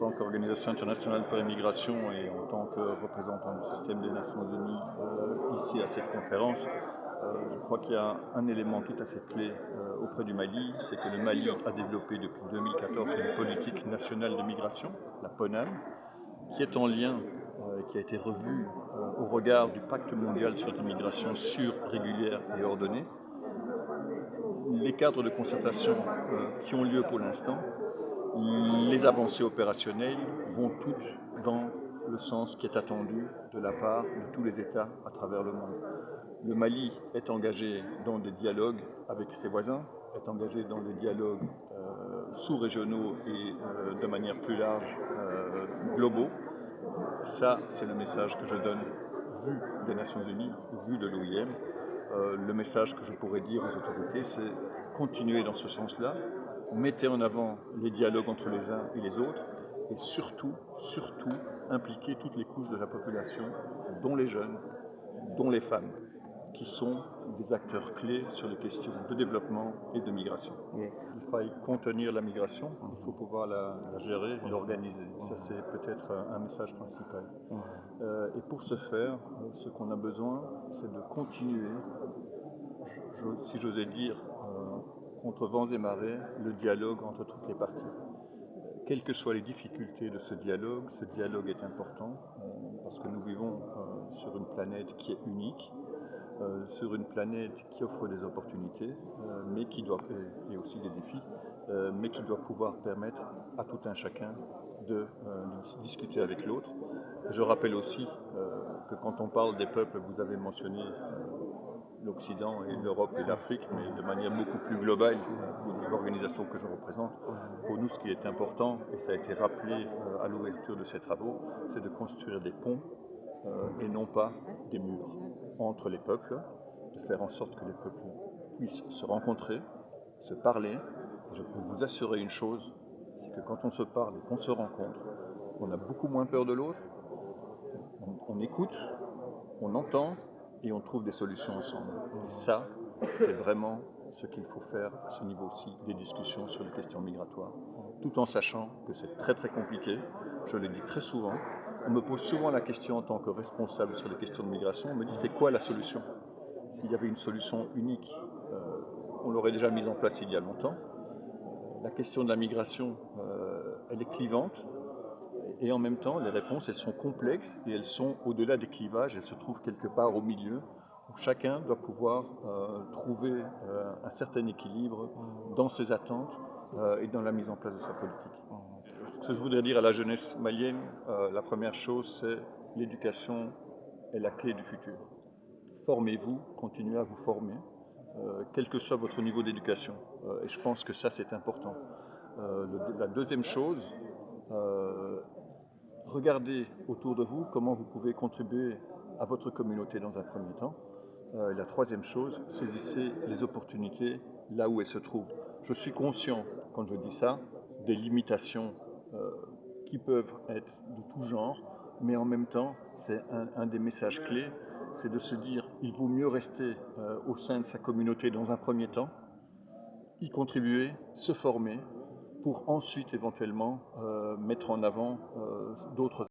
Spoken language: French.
tant qu'Organisation internationale pour la migration et en tant que représentant du système des Nations Unies ici à cette conférence, je crois qu'il y a un élément tout à fait clé auprès du Mali, c'est que le Mali a développé depuis 2014 une politique nationale de migration, la PONAM, qui est en lien, qui a été revue au regard du pacte mondial sur l'immigration sûre, régulière et ordonnée. Les cadres de concertation qui ont lieu pour l'instant, les avancées opérationnelles vont toutes dans le sens qui est attendu de la part de tous les États à travers le monde. Le Mali est engagé dans des dialogues avec ses voisins, est engagé dans des dialogues sous-régionaux et de manière plus large globaux. Ça, c'est le message que je donne vu des Nations Unies, vu de l'OIM. Le message que je pourrais dire aux autorités, c'est continuer dans ce sens-là, mettez en avant les dialogues entre les uns et les autres, et surtout, impliquer toutes les couches de la population, dont les jeunes, dont les femmes, qui sont des acteurs clés sur les questions de développement et de migration. Il faille contenir la migration, il faut pouvoir la gérer, l'organiser. Ça, c'est peut-être un message principal. Et pour ce faire, ce qu'on a besoin, c'est de continuer, si j'osais dire, contre vents et marées, le dialogue entre toutes les parties. Quelles que soient les difficultés de ce dialogue est important parce que nous vivons sur une planète qui est unique, sur une planète qui offre des opportunités, mais qui doit, et aussi des défis, mais qui doit pouvoir permettre à tout un chacun de discuter avec l'autre. Je rappelle aussi que quand on parle des peuples, vous avez mentionné l'Occident et l'Europe et l'Afrique, mais de manière beaucoup plus globale pour l'organisation que je représente. Pour nous, ce qui est important, et ça a été rappelé à l'ouverture de ces travaux, c'est de construire des ponts et non pas des murs entre les peuples, de faire en sorte que les peuples puissent se rencontrer, se parler. Et je peux vous assurer une chose, c'est que quand on se parle et qu'on se rencontre, on a beaucoup moins peur de l'autre, on écoute, on entend et on trouve des solutions ensemble. Et ça, c'est vraiment ce qu'il faut faire à ce niveau-ci des discussions sur les questions migratoires, tout en sachant que c'est très très compliqué. Je le dis très souvent. On me pose souvent la question en tant que responsable sur les questions de migration. On me dit c'est quoi la solution? S'il y avait une solution unique, on l'aurait déjà mise en place il y a longtemps. La question de la migration, elle est clivante. Et en même temps, les réponses, elles sont complexes et elles sont au-delà des clivages, elles se trouvent quelque part au milieu, où chacun doit pouvoir trouver un certain équilibre dans ses attentes et dans la mise en place de sa politique. Ce que je voudrais dire à la jeunesse malienne, la première chose, c'est l'éducation est la clé du futur. Formez-vous, continuez à vous former, quel que soit votre niveau d'éducation. Et je pense que ça, c'est important. La deuxième chose, regardez autour de vous comment vous pouvez contribuer à votre communauté dans un premier temps. Et la troisième chose, saisissez les opportunités là où elles se trouvent. Je suis conscient, quand je dis ça, des limitations qui peuvent être de tout genre, mais en même temps, c'est un des messages clés, c'est de se dire il vaut mieux rester au sein de sa communauté dans un premier temps, y contribuer, se former, pour ensuite éventuellement mettre en avant d'autres